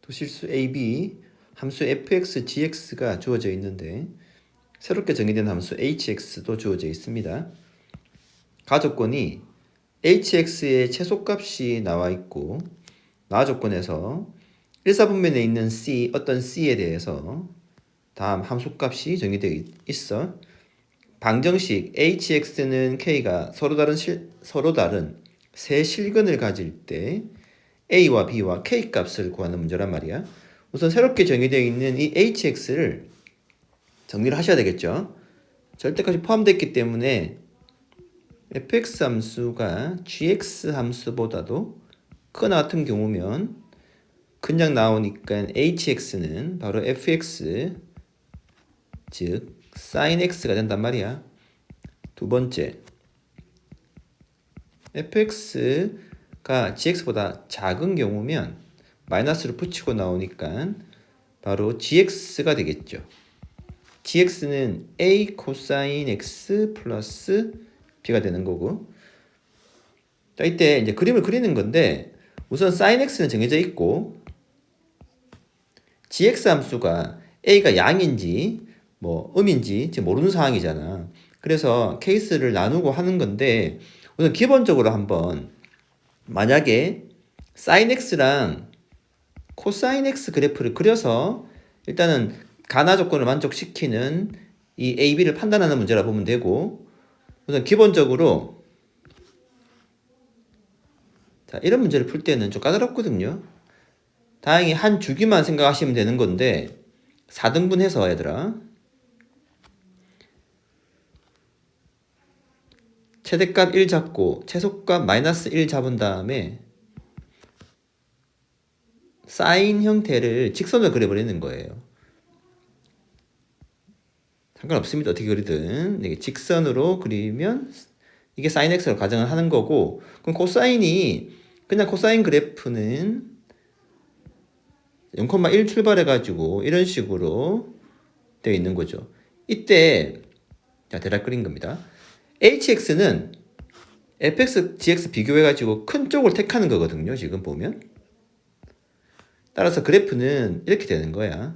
도실수 AB, 함수 fx, gx가 주어져 있는데 새롭게 정의된 함수 hx도 주어져 있습니다. 가조건이 hx의 최소값이 나와 있고 나조건에서 1사분면에 있는 c, 어떤 c에 대해서 다음 함수값이 정의되어 있어. 방정식 hx는 k가 서로 다른 세 실근을 가질 때 a와 b와 k 값을 구하는 문제란 말이야. 우선 새롭게 정의되어 있는 이 hx를 정리를 하셔야 되겠죠. 절대값이 포함되어 있기 때문에 fx 함수가 gx 함수보다도 크거나 같은 경우면 그냥 나오니까 hx는 바로 fx 즉 sin x가 된단 말이야. 두 번째, fx가 gx보다 작은 경우면 마이너스를 붙이고 나오니까 바로 gx가 되겠죠. gx는 a 코사인 x 플러스 b가 되는 거고. 자, 이때 이제 그림을 그리는 건데 우선 sin x는 정해져 있고 gx 함수가 a가 양인지 뭐 음인지 지금 모르는 상황이잖아. 그래서 케이스를 나누고 하는 건데 우선 기본적으로 한번 만약에 sin x랑 코사인 x 그래프를 그려서 일단은 가나 조건을 만족시키는 이 a, b를 판단하는 문제라 보면 되고 우선 기본적으로 자, 이런 문제를 풀 때는 좀 까다롭거든요. 다행히 한 주기만 생각하시면 되는 건데 4등분 해서 얘들아 최대값 1 잡고 최소값 마이너스 1 잡은 다음에 사인 형태를 직선으로 그려버리는 거예요. 상관없습니다. 어떻게 그리든 이게 직선으로 그리면 이게 sin x로 가정을 하는 거고 그럼 코사인이 그냥 코사인 그래프는 0,1 출발해가지고 이런 식으로 되어 있는 거죠. 이때 자, 대략 그린 겁니다. hx는 fx, gx 비교해가지고 큰 쪽을 택하는 거거든요. 지금 보면. 따라서 그래프는 이렇게 되는 거야.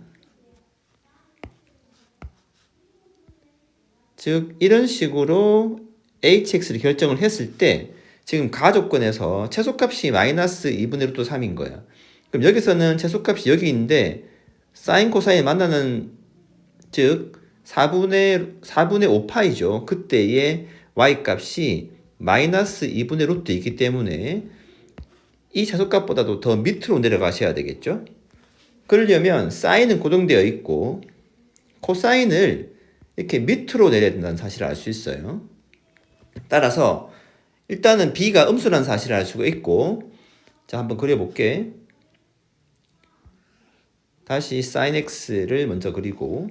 즉 이런 식으로 hx를 결정을 했을 때 지금 가조건에서 최소값이 마이너스 2분의 루트 3인 거야. 그럼 여기서는 최소값이 여기 있는데 사인 코사인 만나는 즉 4분의 5파이죠. 그때의 y값이 마이너스 2분의 루트 이기 때문에 이 최소값보다도 더 밑으로 내려가셔야 되겠죠. 그러려면 사인은 고정되어 있고 코사인을 이렇게 밑으로 내려야 된다는 사실을 알 수 있어요. 따라서 일단은 b가 음수라는 사실을 알 수가 있고 자 한번 그려볼게. 다시 sin x를 먼저 그리고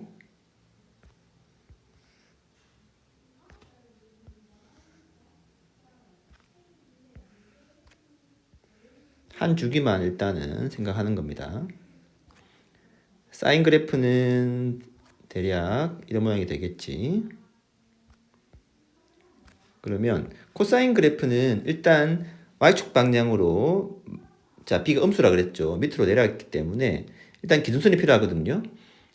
한 주기만 일단은 생각하는 겁니다. 사인 그래프는 대략 이런 모양이 되겠지. 그러면 코사인 그래프는 일단 y축 방향으로 자 b가 음수라 그랬죠. 밑으로 내려갔기 때문에 일단 기준선이 필요하거든요.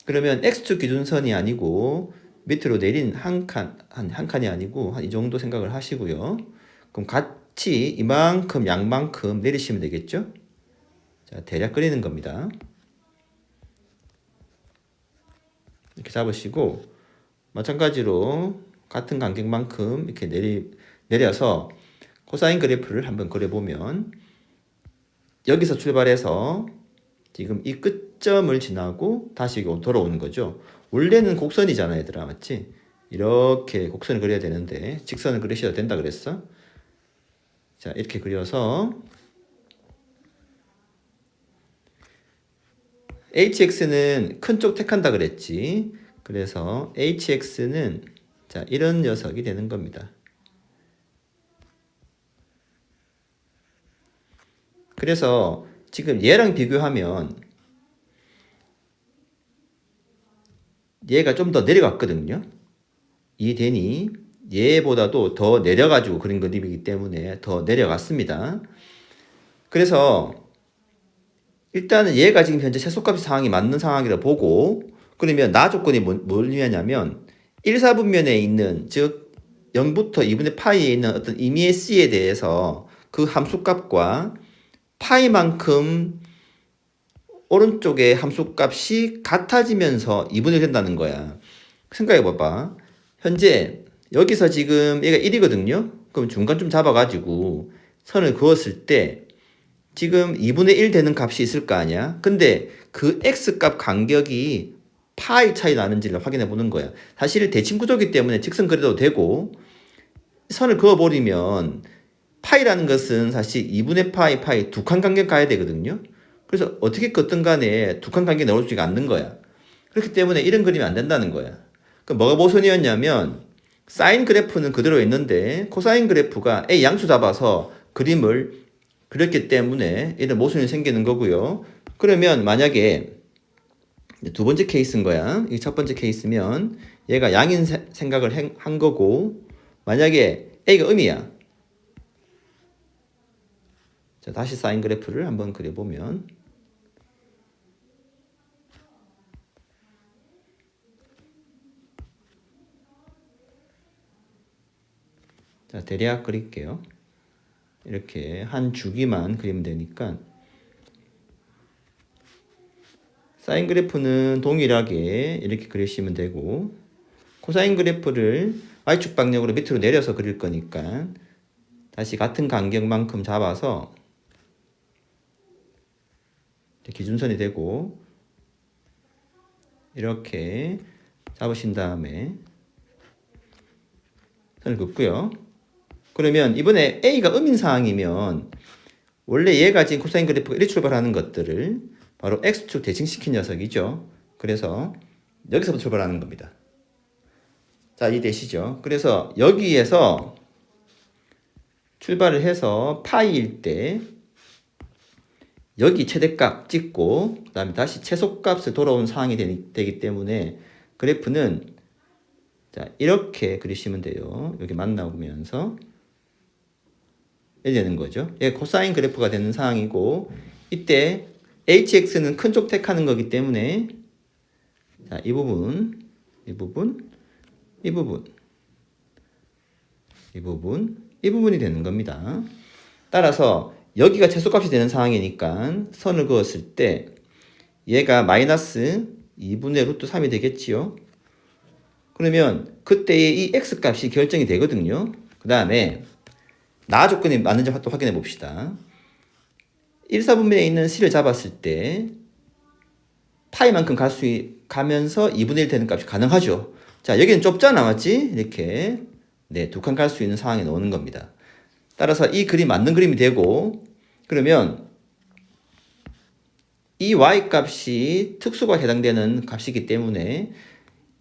그러면 x축 기준선이 아니고 밑으로 내린 한 칸이 아니고 한 이 정도 생각을 하시고요. 그럼 같이 이만큼 양만큼 내리시면 되겠죠. 자 대략 그리는 겁니다. 이렇게 잡으시고 마찬가지로 같은 간격만큼 이렇게 내려서 코사인 그래프를 한번 그려보면 여기서 출발해서 지금 이 끝점을 지나고 다시 돌아오는 거죠. 원래는 곡선이잖아 얘들아 맞지? 이렇게 곡선을 그려야 되는데 직선을 그리셔도 된다 그랬어. 자 이렇게 그려서 hx는 큰 쪽 택한다 그랬지. 그래서 hx는 자 이런 녀석이 되는 겁니다. 그래서 지금 얘랑 비교하면 얘가 좀 더 내려갔거든요. 이해되니? 얘보다도 더 내려가지고 그린 그림이기 때문에 더 내려갔습니다. 그래서 일단은 얘가 지금 현재 최소값 상황이 맞는 상황이라 보고, 그러면 나 조건이 뭐냐면 1, 4분면에 있는, 즉 0부터 2분의 파이에 있는 어떤 임의의 c에 대해서 그 함수값과 파이만큼 오른쪽의 함수값이 같아지면서 2분의 된다는 거야. 생각해 봐봐. 현재 여기서 지금 얘가 1이거든요. 그럼 중간쯤 잡아가지고 선을 그었을 때 지금 2분의 1 되는 값이 있을 거 아니야. 근데 그 x값 간격이 파이 차이 나는지를 확인해 보는 거야. 사실 대칭 구조기 때문에 직선 그려도 되고, 선을 그어버리면 파이라는 것은 사실 2분의 파이 두 칸 간격 가야 되거든요. 그래서 어떻게 껐든 간에 두 칸 간격 나올 수가 않는 거야. 그렇기 때문에 이런 그림이 안 된다는 거야. 그 뭐가 모순이었냐면 사인 그래프는 그대로 있는데 코사인 그래프가 A 양수 잡아서 그림을 그렸기 때문에 이런 모순이 생기는 거고요. 그러면 만약에 두 번째 케이스인 거야. 이 첫 번째 케이스면 얘가 양인 생각을 한 거고, 만약에 A가 음이야. 자, 다시 사인 그래프를 한번 그려보면, 자, 대략 그릴게요. 이렇게 한 주기만 그리면 되니까, 사인 그래프는 동일하게 이렇게 그리시면 되고, 코사인 그래프를 y축 방향으로 밑으로 내려서 그릴 거니까 다시 같은 간격만큼 잡아서 기준선이 되고 이렇게 잡으신 다음에 선을 긋고요. 그러면 이번에 A가 음인 상황이면 원래 얘가 지금 코사인 그래프가 이리 출발하는 것들을 바로 X축 대칭시킨 녀석이죠. 그래서 여기서부터 출발하는 겁니다. 자, 이해되시죠? 그래서 여기에서 출발을 해서 파이일 때 여기 최대값 찍고 그 다음에 다시 최소값을 돌아온 상황이 되기 때문에 그래프는 자, 이렇게 그리시면 돼요. 여기 만나오면서 이렇게 되는 거죠. 이게 코사인 그래프가 되는 상황이고, 이때 hx는 큰 쪽 택하는 거기 때문에 자, 이 부분, 이 부분, 이 부분, 이 부분, 이 부분이 되는 겁니다. 따라서 여기가 최소값이 되는 상황이니까 선을 그었을 때 얘가 마이너스 2분의 루트 3이 되겠지요. 그러면 그때의 이 x값이 결정이 되거든요. 그 다음에 나 조건이 맞는지 또 확인해 봅시다. 1, 4분면에 있는 c를 잡았을 때 파이만큼 가면서 2분의 1 되는 값이 가능하죠. 자, 여기는 좁잖아, 맞지? 이렇게 네, 두 칸 갈 수 있는 상황에 넣는 겁니다. 따라서 이 그림 맞는 그림이 되고, 그러면 이 y값이 특수가 해당되는 값이기 때문에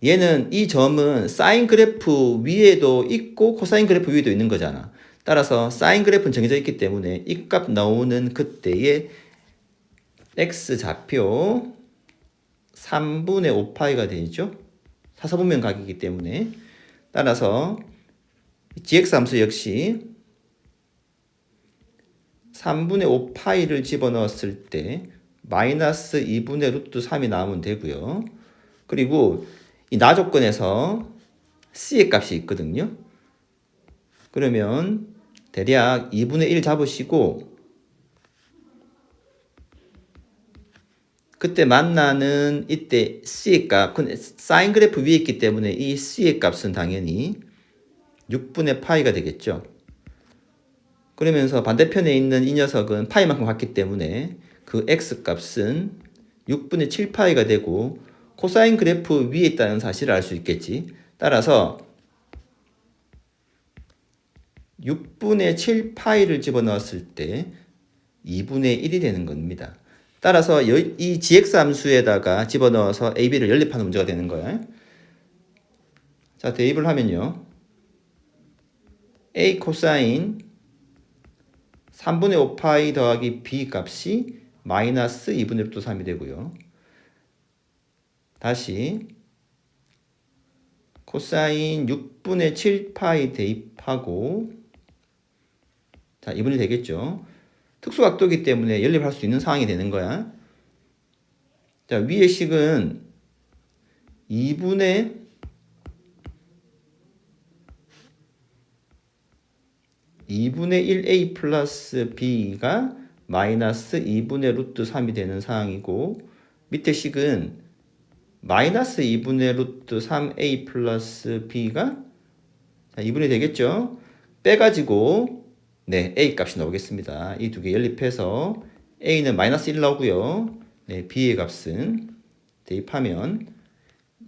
얘는 이 점은 사인 그래프 위에도 있고 코사인 그래프 위에도 있는 거잖아. 따라서 사인 그래프는 정해져 있기 때문에 이 값 나오는 그때의 x좌표 3분의 5파이가 되죠. 사사분면 각이기 때문에. 따라서 gx 함수 역시 3분의 5파이를 집어넣었을 때 마이너스 2분의 루트 3이 나오면 되고요. 그리고 이 나 조건에서 c의 값이 있거든요. 그러면 대략 2분의 1 잡으시고 그때 만나는 이때 c의 값, 사인 그래프 위에 있기 때문에 이 c의 값은 당연히 6분의 파이가 되겠죠. 그러면서 반대편에 있는 이 녀석은 파이만큼 같기 때문에 그 x값은 6분의 7파이가 되고 코사인 그래프 위에 있다는 사실을 알 수 있겠지. 따라서 6분의 7파이를 집어넣었을 때 2분의 1이 되는 겁니다. 따라서 이 gx 함수에다가 집어넣어서 ab를 연립하는 문제가 되는 거야. 자, 대입을 하면요. a 코사인 3분의 5파이 더하기 b 값이 마이너스 2분의 루트 3이 되고요. 다시 코사인 6분의 7파이 대입하고 자, 2분이 되겠죠. 특수각도이기 때문에 연립할 수 있는 상황이 되는 거야. 자, 위의 식은 2분의 1a 플러스 b가 마이너스 2분의 루트 3이 되는 상황이고, 밑에 식은 마이너스 2분의 루트 3a 플러스 b가 2분의 되겠죠? 빼가지고 네, a 값이 나오겠습니다. 이 두 개 연립해서 a는 마이너스 1 나오고요. 네, b의 값은 대입하면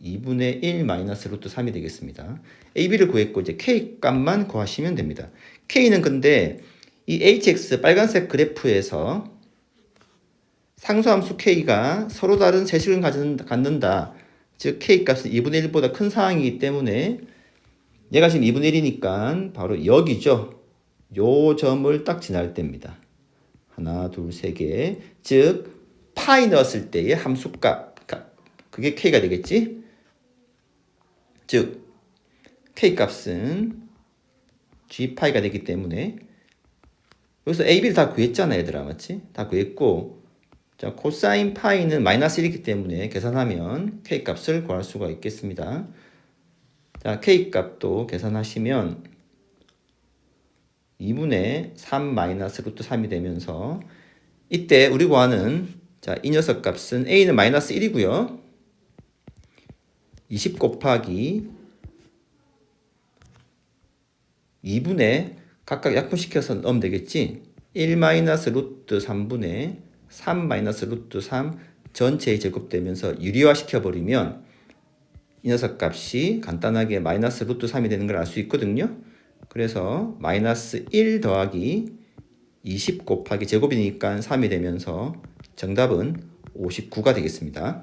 2분의 1 마이너스 루트 3이 되겠습니다. a, b를 구했고 이제 k 값만 구하시면 됩니다. k는 근데 이 hx 빨간색 그래프에서 상수함수 k가 서로 다른 세식을 갖는다. 즉 k 값은 2분의 1보다 큰 상황이기 때문에 얘가 지금 2분의 1이니까 바로 여기죠. 요 점을 딱 지날 때입니다. 하나, 둘, 세 개. 즉 파이 넣었을 때의 함수값, 그게 k가 되겠지. 즉 k 값은 g파이가 되기 때문에 여기서 a, b를 다 구했잖아, 얘들아. 맞지? 다 구했고, 자, 코사인 파이는 마이너스 1이기 때문에 계산하면 k 값을 구할 수가 있겠습니다. 자, k 값도 계산하시면 2분의 3 마이너스 루트 3이 되면서 이때 우리 구하는 자, 이 녀석 값은 a는 마이너스 1이고요. 20 곱하기 2분의 각각 약분시켜서 넣으면 되겠지. 1 마이너스 루트 3분의 3 마이너스 루트 3 전체의 제곱되면서 유리화 시켜버리면 이 녀석 값이 간단하게 마이너스 루트 3이 되는 걸 알 수 있거든요. 그래서 마이너스 1 더하기 20 곱하기 제곱이니까 3이 되면서 정답은 59가 되겠습니다.